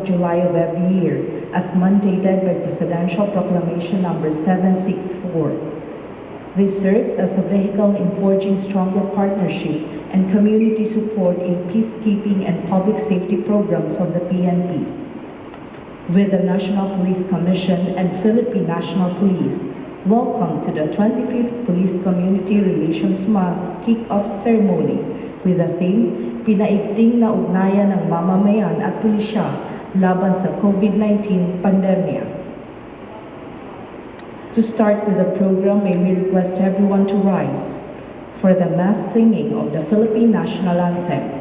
July of every year, as mandated by Presidential Proclamation Number 764. This serves as a vehicle in forging stronger partnership and community support in peacekeeping and public safety programs of the PNP. With the National Police Commission and Philippine National Police, welcome to the 25th Police Community Relations Month kick-off ceremony with the theme, Pinaigting na Ugnayan ng Mamamayan at Pulisya laban sa Covid-19 Pandemya. To start with the program, may we request everyone to rise for the mass singing of the Philippine National Anthem.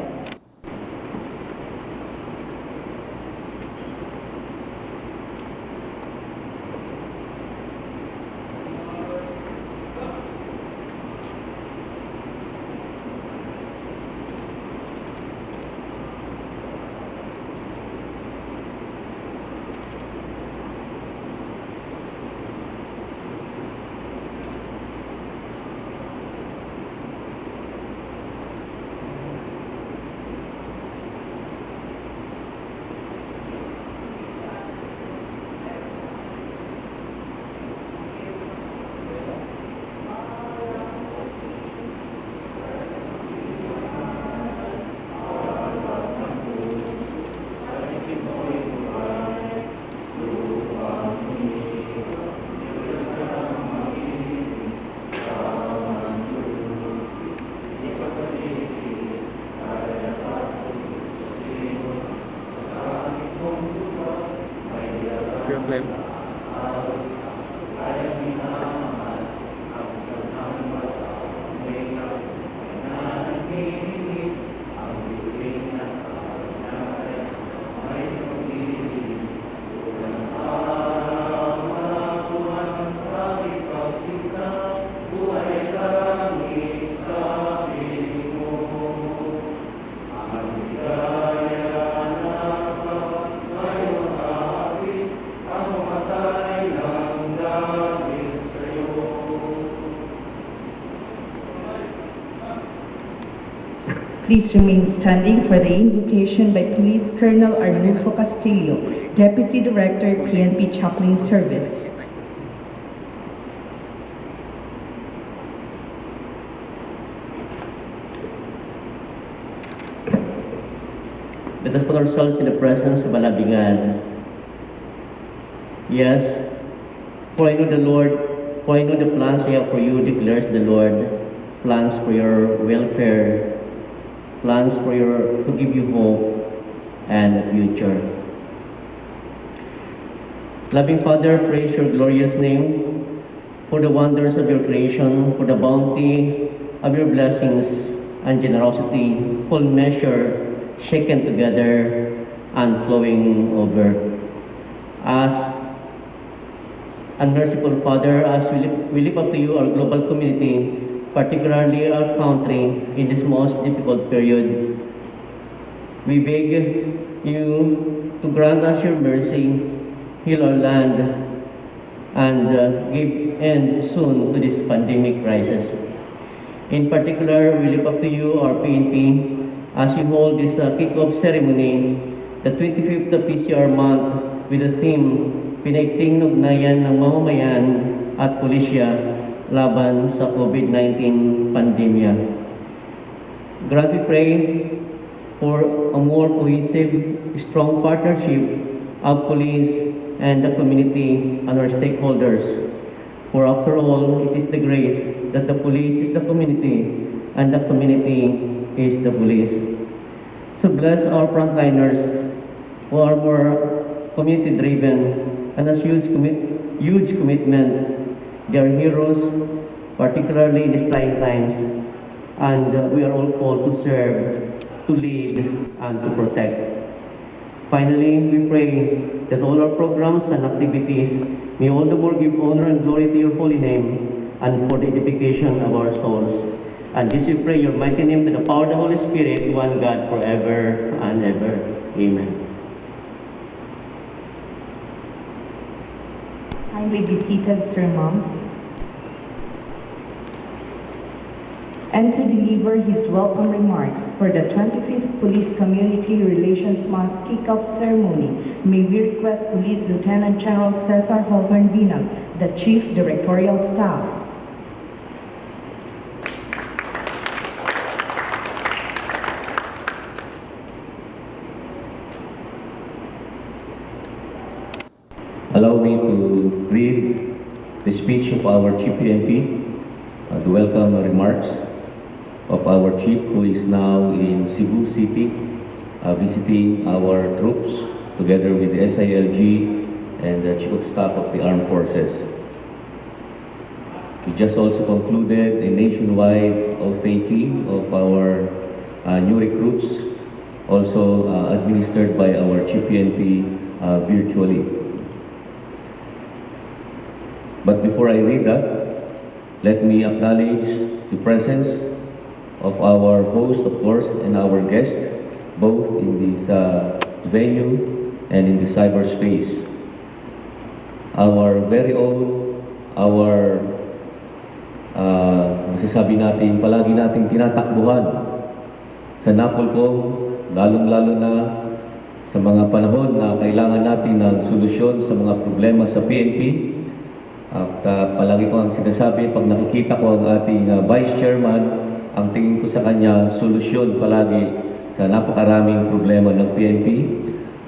Please remain standing for the invocation by Police Colonel Arnulfo Castillo, Deputy Director, PNP Chaplain Service. Let us put ourselves in the presence of a loving God. Yes, for I know the Lord, for I know the plans I have for you, declares the Lord, plans for your welfare, plans for to give you hope and a future. Loving Father, praise your glorious name for the wonders of your creation, for the bounty of your blessings and generosity, full measure, shaken together and flowing over. As unmerciful Father, as we lift up to you our global community, particularly our country in this most difficult period, we beg you to grant us your mercy, heal our land, and give end soon to this pandemic crisis. In particular, we lift up to you our PNP as we hold this kick-off ceremony, the 25th PCR month, with the theme, Pinaigting na Ugnayan ng Mamamayan at Pulisya Laban sa Covid-19 Pandemya. Grant we pray for a more cohesive, strong partnership of police and the community and our stakeholders. For after all, it is the grace that the police is the community and the community is the police. So bless our frontliners who are more community-driven and has huge commitment. They are heroes, particularly in these trying times, and we are all called to serve, to lead, and to protect. Finally, we pray that all our programs and activities may all the more give honor and glory to your holy name and for the edification of our souls. And this we pray your mighty name to the power of the Holy Spirit, one God, forever and ever. Amen. Kindly be seated, Sir Ma'am. and to deliver his welcome remarks for the 25th Police Community Relations Month kickoff ceremony, may we request Police Lieutenant General Cesar Hozarndina, the Chief Directorial Staff. Allow me to read the speech of our Chief PNP, the welcome remarks of our Chief, who is now in Cebu City, visiting our troops together with the SILG and the Chief of Staff of the Armed Forces. We just also concluded a nationwide oath-taking of our new recruits, also administered by our Chief PNP virtually. But before I read that, let me acknowledge the presence of our host, of course, and our guest, both in this venue and in the cyberspace. Our very own, our masasabi natin, palagi nating tinatakbuhan sa Napolcom, lalong-lalo na sa mga panahon na kailangan natin ng solusyon sa mga problema sa PNP. At palagi ko ang sinasabi, pag nakikita ko ang ating Vice Chairman, ang tingin ko sa kanya, solusyon palagi sa napakaraming problema ng PNP.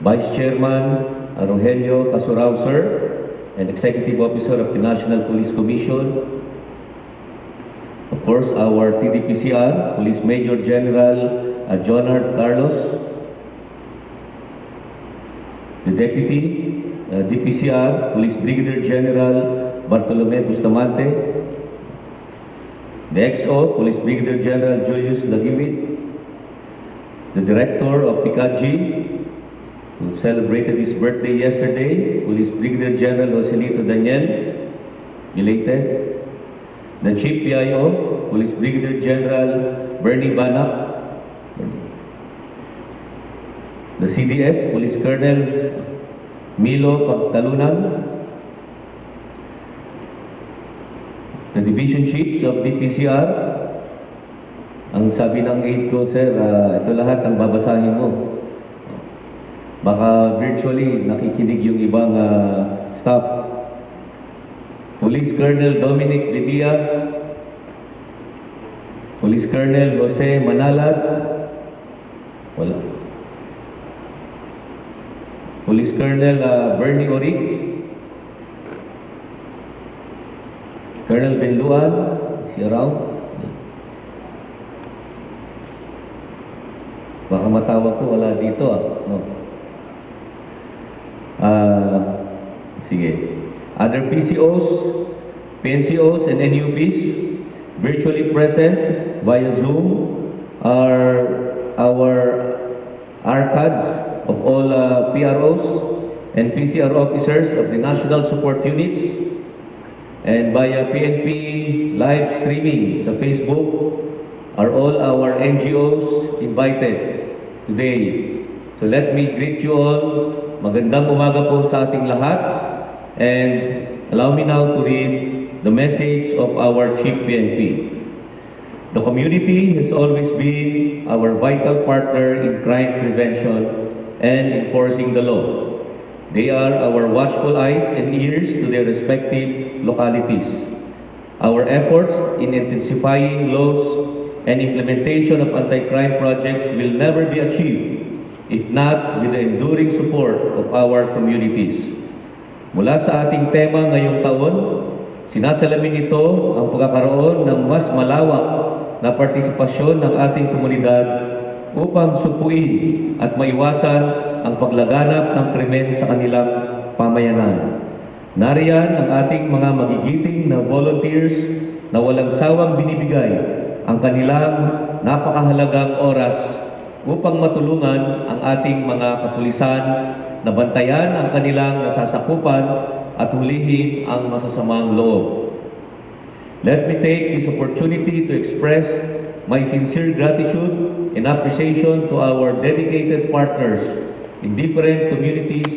Vice Chairman Rogelio Casurao, sir, and Executive Officer of the National Police Commission. Of course, our TDPCR, Police Major General Jonard Carlos, the Deputy DPCR, Police Brigadier General Bartolome Bustamante, the XO, Police Brigadier General Julius Lagimit, the Director of PICAG, who celebrated his birthday yesterday, Police Brigadier General Joselito Daniel, belated, the Chief PIO, Police Brigadier General Bernie Banak, the CDS, Police Colonel Milo Pagtalunan, the Division Chiefs of DPCR. Ang sabi ng aide ko, sir, ito lahat ang babasahin mo. Baka virtually nakikinig yung ibang staff. Police Colonel Dominic Bedia, Police Colonel Jose Manalad, wala. Police Colonel Bernie Orig, Colonel Benluan, si around. Baka matawag ko, wala dito no. Sige. Other PCOs, PNCOs, and NUPs virtually present via Zoom are our ARCADs of all PROs and PCR officers of the National Support Units, and via PNP live streaming sa Facebook are all our NGOs invited today. So let me greet you all. Magandang umaga po sa ating lahat. And allow me now to read the message of our Chief PNP. The community has always been our vital partner in crime prevention and enforcing the law. They are our watchful eyes and ears to their respective localities. Our efforts in intensifying laws and implementation of anti-crime projects will never be achieved if not with the enduring support of our communities. Mula sa ating tema ngayong taon, sinasalamin ito ang pagkakaroon ng mas malawak na partisipasyon ng ating komunidad upang supuin at maiwasan ang paglaganap ng krimen sa kanilang pamayanan. Nariyan ang ating mga magigiting na volunteers na walang sawang binibigay ang kanilang napakahalagang oras upang matulungan ang ating mga kapulisan na bantayan ang kanilang nasasakupan at hulihin ang masasamang loob. Let me take this opportunity to express my sincere gratitude and appreciation to our dedicated partners in different communities,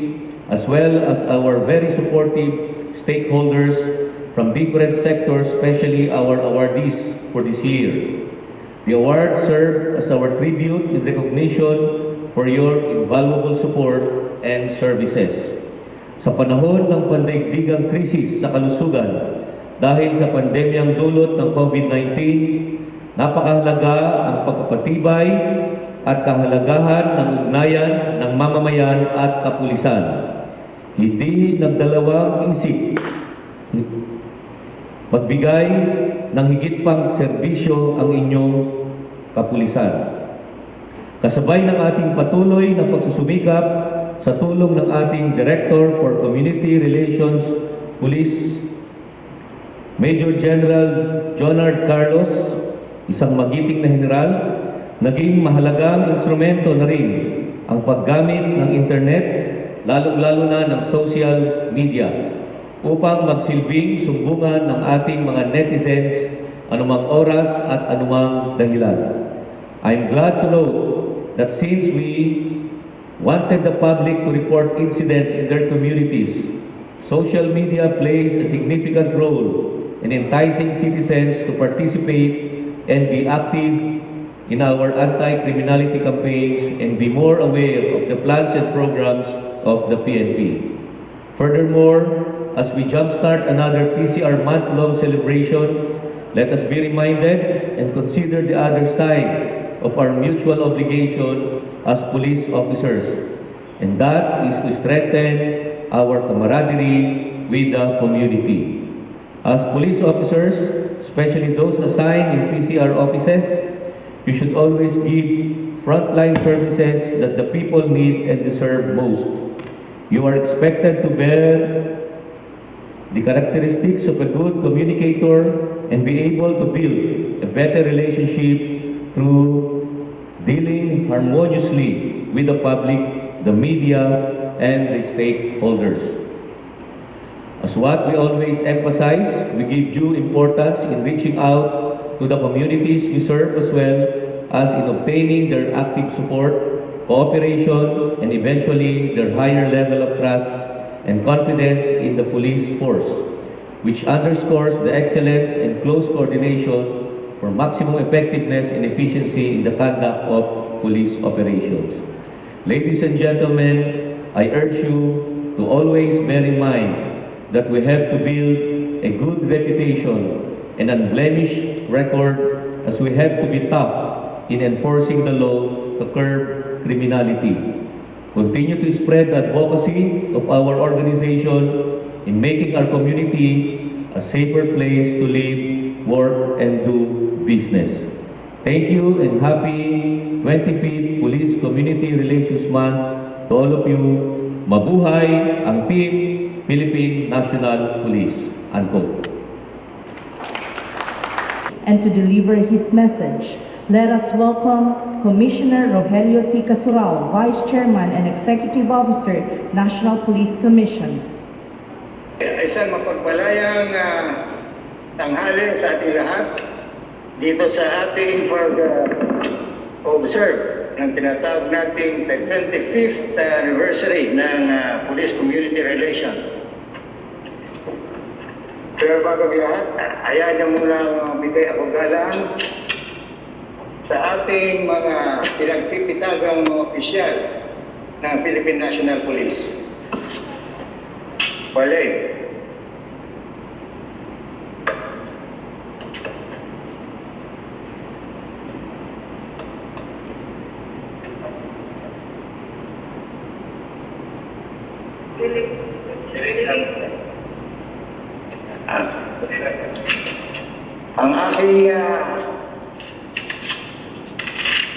as well as our very supportive stakeholders from different sectors, especially our awardees for this year. The award served as our tribute in recognition for your invaluable support and services. Sa panahon ng pandaigdigang krisis sa kalusugan dahil sa pandemyang dulot ng Covid-19, napakahalaga ang pagpapatibay at kahalagahan ng ugnayan ng mamamayan at kapulisan. Hindi nagdalawang isip magbigay ng higit pang serbisyo ang inyong kapulisan. Kasabay ng ating patuloy na pagsusumikap sa tulong ng ating Director for Community Relations Police, Major General Jonard Carlos, isang magiting na general, naging mahalagang instrumento na rin ang paggamit ng internet, lalong-lalo na ng social media, upang magsilbing sumbungan ng ating mga netizens anumang oras at anumang dahilan. I'm glad to note that since we wanted the public to report incidents in their communities, social media plays a significant role in enticing citizens to participate and be active in our anti-criminality campaigns and be more aware of the plans and programs of the PNP. Furthermore, as we jumpstart another PCR month-long celebration, let us be reminded and consider the other side of our mutual obligation as police officers, and that is to strengthen our camaraderie with the community. As police officers, especially those assigned in PCR offices, you should always give frontline services that the people need and deserve most. You are expected to bear the characteristics of a good communicator and be able to build a better relationship through dealing harmoniously with the public, the media, and the stakeholders. As what we always emphasize, we give due importance in reaching out to the communities we serve as well as in obtaining their active support, cooperation, and eventually their higher level of trust and confidence in the police force, which underscores the excellence and close coordination for maximum effectiveness and efficiency in the conduct of police operations. Ladies and gentlemen, I urge you to always bear in mind that we have to build a good reputation and unblemished record, as we have to be tough in enforcing the law to curb criminality. Continue to spread the advocacy of our organization in making our community a safer place to live, work, and do business. Thank you and happy 25th Police Community Relations Month to all of you. Mabuhay ang Team Philippine National Police. Unquote. And to deliver his message, let us welcome Commissioner Rogelio T. Casurao, Vice Chairman and Executive Officer, National Police Commission. Isang mapagpalayang tanghali sa ating lahat dito sa ating pag-observe ng tinatawag nating 25th anniversary ng Police Community Relations. Pero bago ang lahat, ayaw niyo muna bigay ako galang sa ating mga pinagpipitagang mga opisyal ng Philippine National Police. Wale. Ang aking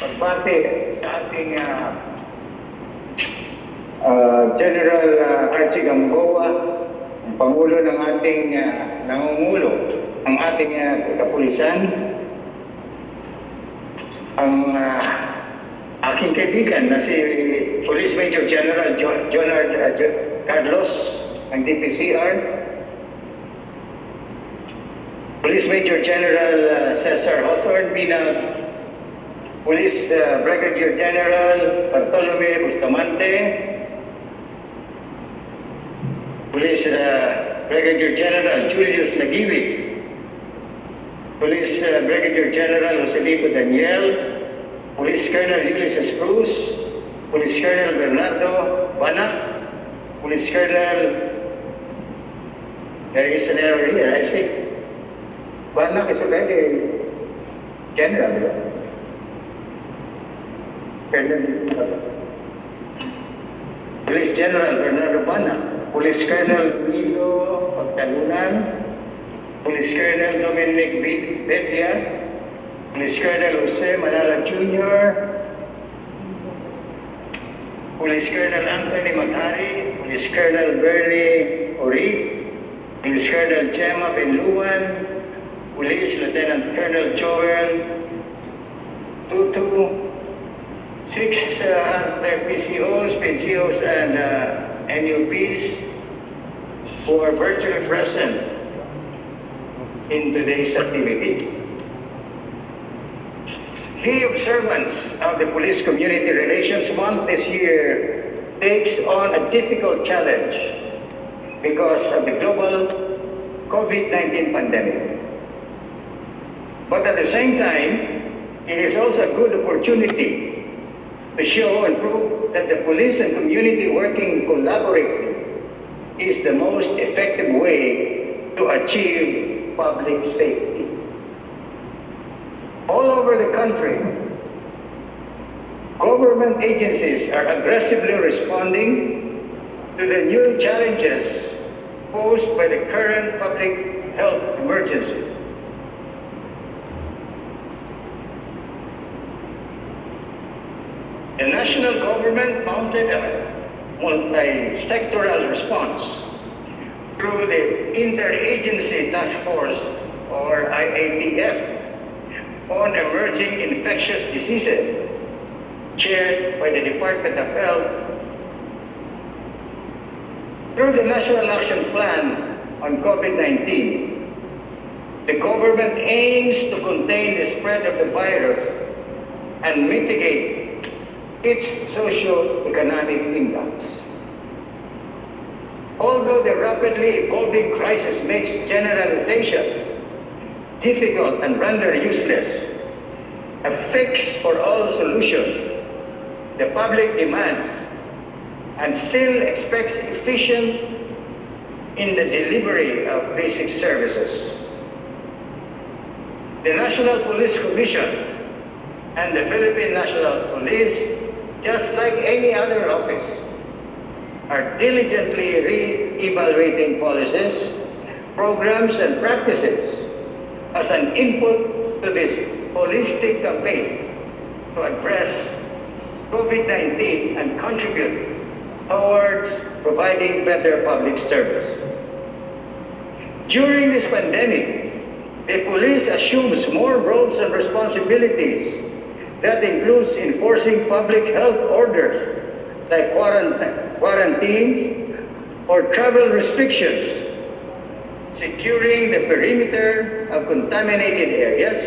pagbati sa ating General Archie Gamboa, ang Pangulo ng ating nangungulo, ang ating kapulisan, ang aking kaibigan na si Police Major General Jonard Carlos ng DPCR, Police Major General Cesar Hawthorne Binag, Police Brigadier General Bartolome Bustamante, Police Brigadier General Julius Nagiwi, Police Brigadier General Joselito Daniel, Police Colonel Ulysses Cruz, Police Colonel Bernardo Banak, Police Colonel, there is an error here, I think. Banak is already general, right? Colonel, Police General Bernardo Banak, Police Colonel Milo Pagtalunan, Police Colonel Dominic Betia, Police Colonel Jose Malala Jr., Police Colonel Anthony Maghari, Police Colonel Bernie Ori, Police Colonel Chema Benluan, Police Lieutenant Colonel Joel Tutu, 6 other PCOs, PNCOs, and NUPs who are virtually present in today's activity. The observance of the Police Community Relations Month this year takes on a difficult challenge because of the global COVID-19 pandemic. But at the same time, it is also a good opportunity to show and prove that the police and community working collaboratively is the most effective way to achieve public safety. All over the country, government agencies are aggressively responding to the new challenges posed by the current public health emergency. The national government mounted a multi-sectoral response through the Interagency Task Force, or IATF, on emerging infectious diseases, chaired by the Department of Health. Through the National Action Plan on COVID-19, the government aims to contain the spread of the virus and mitigate its socio-economic impacts. Although the rapidly evolving crisis makes generalization difficult and rendered useless, a fix for all solution, the public demands and still expects efficient in the delivery of basic services. The National Police Commission and the Philippine National Police, just like any other office, are diligently re-evaluating policies, programs, and practices as an input to this holistic campaign to address COVID-19 and contribute towards providing better public service. During this pandemic, the police assumes more roles and responsibilities. That includes enforcing public health orders like quarantines or travel restrictions, securing the perimeter of contaminated areas,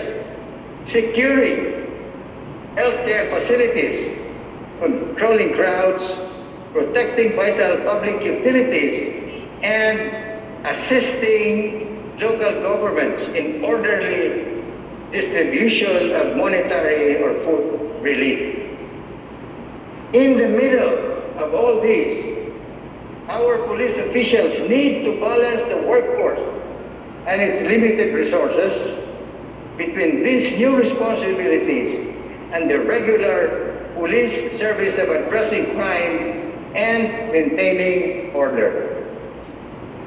securing healthcare facilities, controlling crowds, protecting vital public utilities, and assisting local governments in orderly distribution of monetary or food relief. In the middle of all these, our police officials need to balance the workforce and its limited resources between these new responsibilities and the regular police service of addressing crime and maintaining order.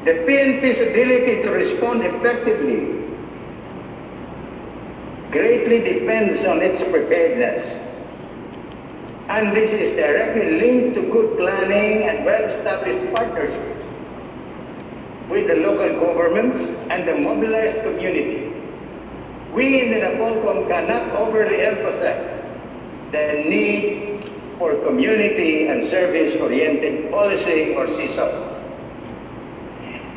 The PNP's ability to respond effectively greatly depends on its preparedness. And this is directly linked to good planning and well-established partnerships with the local governments and the mobilized community. We in the NAPOLCOM cannot overly emphasize the need for community and service-oriented policy, or CSOP.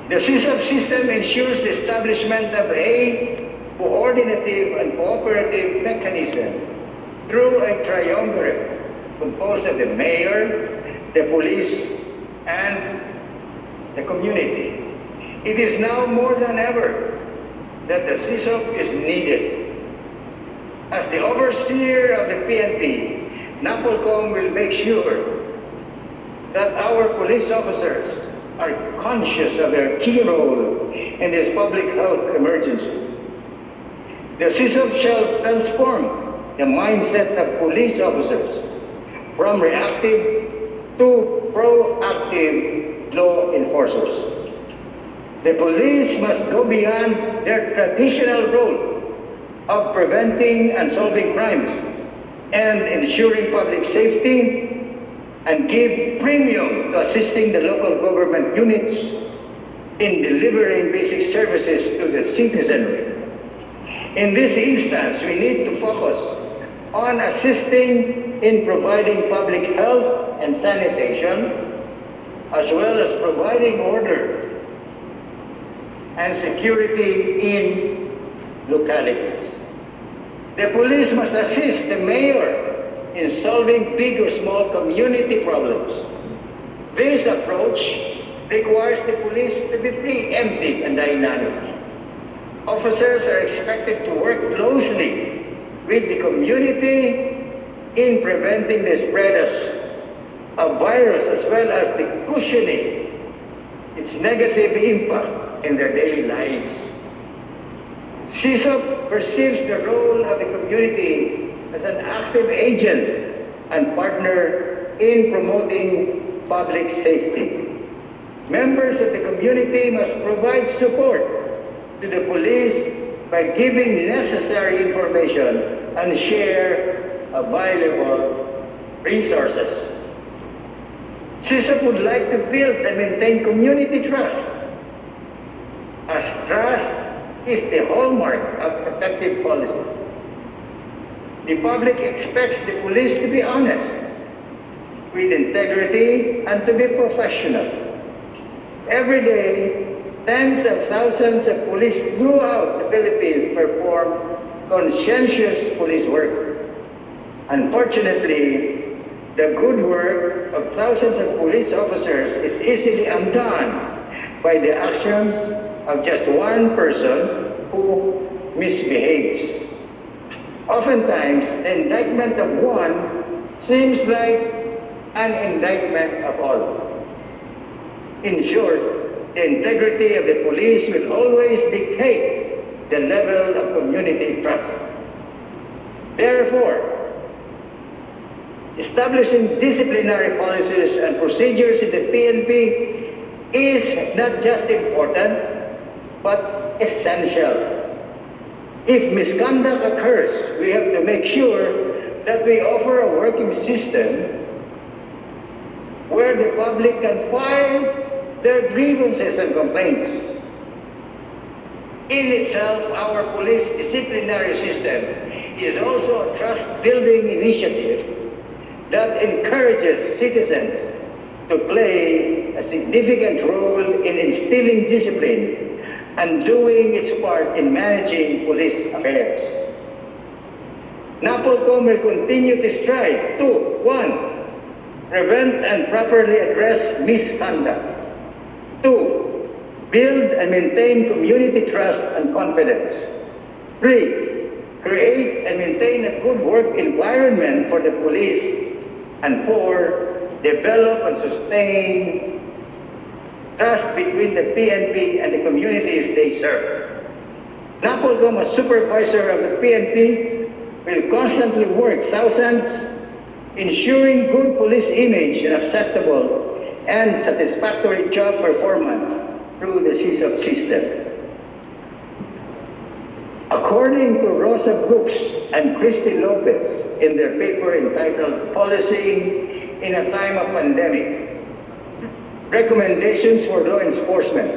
The CSOP system ensures the establishment of a coordinative and cooperative mechanism through a triumvirate composed of the mayor, the police, and the community. It is now more than ever that the CISOP is needed. As the overseer of the PNP, NAPOLCOM will make sure that our police officers are conscious of their key role in this public health emergency. The CISOP shall transform the mindset of police officers from reactive to proactive law enforcers. The police must go beyond their traditional role of preventing and solving crimes and ensuring public safety, and give premium to assisting the local government units in delivering basic services to the citizenry. In this instance, we need to focus on assisting in providing public health and sanitation, as well as providing order and security in localities. The police must assist the mayor in solving big or small community problems. This approach requires the police to be preemptive and dynamic. Officers are expected to work closely with the community in preventing the spread of virus, as well as the cushioning its negative impact in their daily lives. CISOP perceives the role of the community as an active agent and partner in promoting public safety. Members of the community must provide support to the police by giving necessary information and share available resources. CISOP would like to build and maintain community trust, as trust is the hallmark of effective policy. The public expects the police to be honest, with integrity, and to be professional. Every day, tens of thousands of police throughout the Philippines perform conscientious police work. Unfortunately, the good work of thousands of police officers is easily undone by the actions of just one person who misbehaves. Oftentimes, the indictment of one seems like an indictment of all. In short, the integrity of the police will always dictate the level of community trust. Therefore, establishing disciplinary policies and procedures in the PNP is not just important, but essential. If misconduct occurs, we have to make sure that we offer a working system where the public can file their grievances and complaints. In itself, our police disciplinary system is also a trust-building initiative that encourages citizens to play a significant role in instilling discipline and doing its part in managing police affairs. NAPOLCOM will continue to strive to, 1, prevent and properly address misconduct. 2, build and maintain community trust and confidence. 3, create and maintain a good work environment for the police. And 4, develop and sustain trust between the PNP and the communities they serve. NAPOLCOM, as supervisor of the PNP, will constantly work thousands, ensuring good police image and acceptable and satisfactory job performance through the CISOP system. According to Rosa Brooks and Christy Lopez in their paper entitled Policing in a Time of Pandemic, Recommendations for Law Enforcement,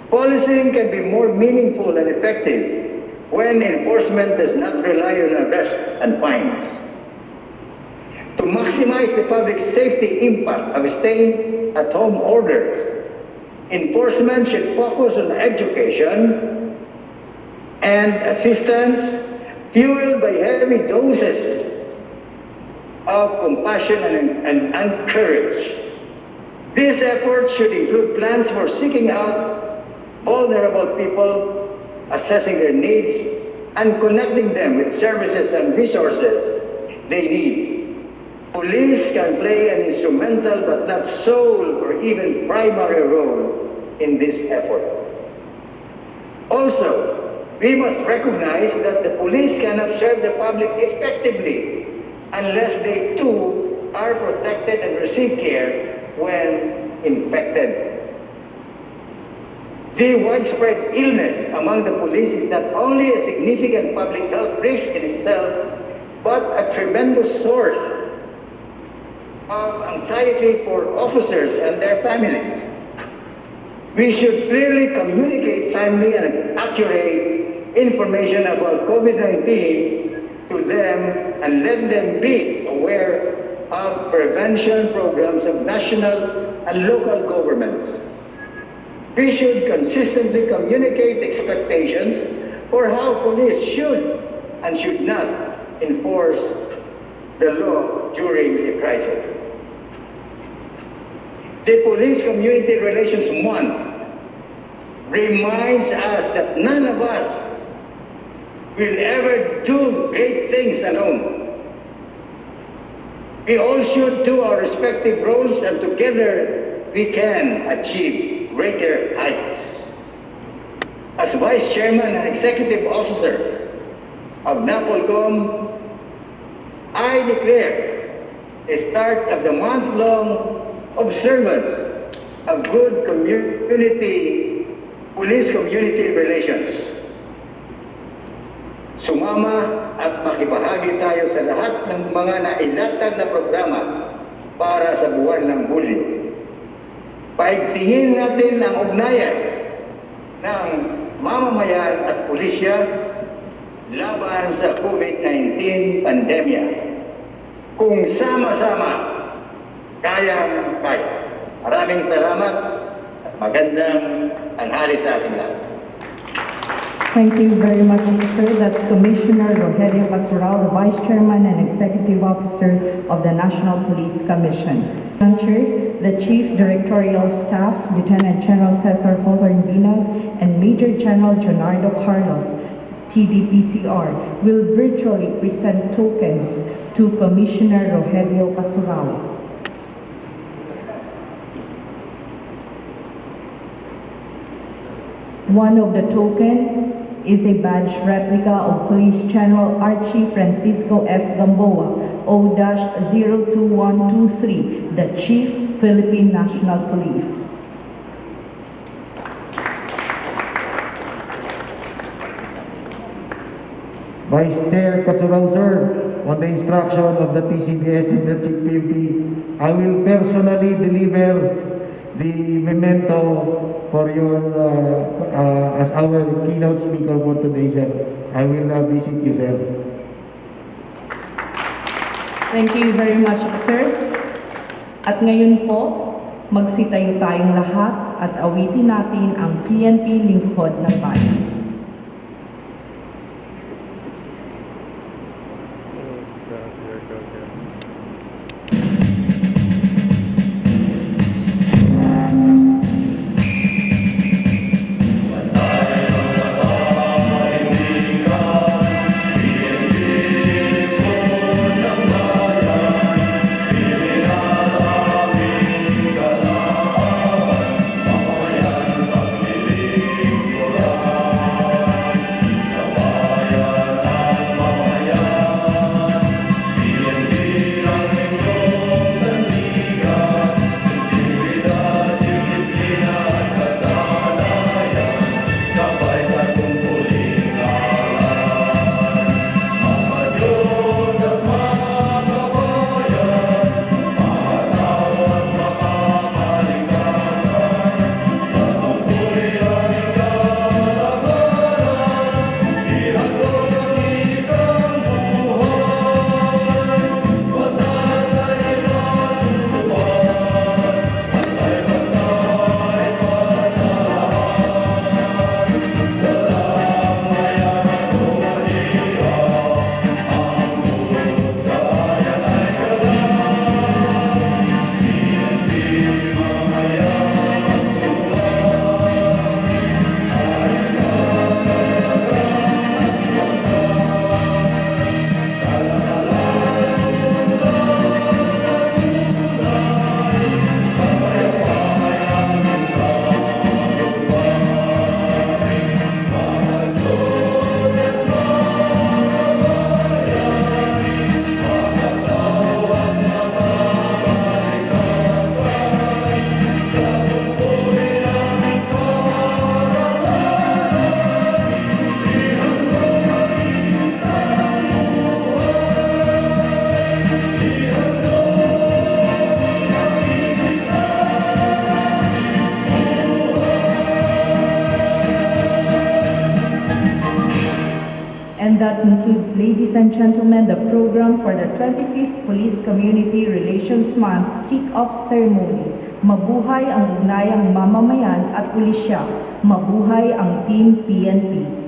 policing can be more meaningful and effective when enforcement does not rely on arrest and fines. To maximize the public safety impact of stay-at-home orders, enforcement should focus on education and assistance fueled by heavy doses of compassion and courage. These efforts should include plans for seeking out vulnerable people, assessing their needs, and connecting them with services and resources they need. Police can play an instrumental but not sole or even primary role in this effort. Also, we must recognize that the police cannot serve the public effectively unless they too are protected and receive care when infected. The widespread illness among the police is not only a significant public health risk in itself, but a tremendous source of anxiety for officers and their families. We should clearly communicate timely and accurate information about COVID-19 to them and let them be aware of prevention programs of national and local governments. We should consistently communicate expectations for how police should and should not enforce the law during a crisis. The Police Community Relations 1 reminds us that none of us will ever do great things alone. We all should do our respective roles, and together we can achieve greater heights. As Vice Chairman and Executive Officer of NAPOLCOM, I declare a start of the month-long observance of good police community relations. Sumama at makibahagi tayo sa lahat ng mga nailatag na programa para sa buwan ng Hulyo. Paigtingin natin ang ugnayan ng mamamayan at pulisya laban sa Covid-19 Pandemya. Kung sama-sama, kayang-kaya. Maraming salamat at magandang tanghali sa ating lahat. Thank you very much, sir. That's Commissioner Rogelio Casural, the Vice Chairman and Executive Officer of the National Police Commission. The Chief Directorial Staff, Lieutenant General Cesar Hollerinbinag, and Major General Leonardo Carlos, TDPCR, will virtually present tokens to Commissioner Rogelio Casural. One of the token is a badge replica of Police General Archie Francisco F. Gamboa, O-02123, the Chief, Philippine National Police. Vice Chair Casural, sir, on the instruction of the PCDS and the Chief PNP, I will personally deliver the memento for your as our keynote speaker for today, sir. I will visit you, sir. Thank you very much, sir. At ngayon po, magsitayo tayong lahat at awitin natin ang PNP Lingkod ng Bayan. And that concludes, ladies and gentlemen, the program for the 25th Police Community Relations Month Kick-Off Ceremony. Mabuhay ang Ugnayang Mamamayan at Pulisya. Mabuhay ang Team PNP.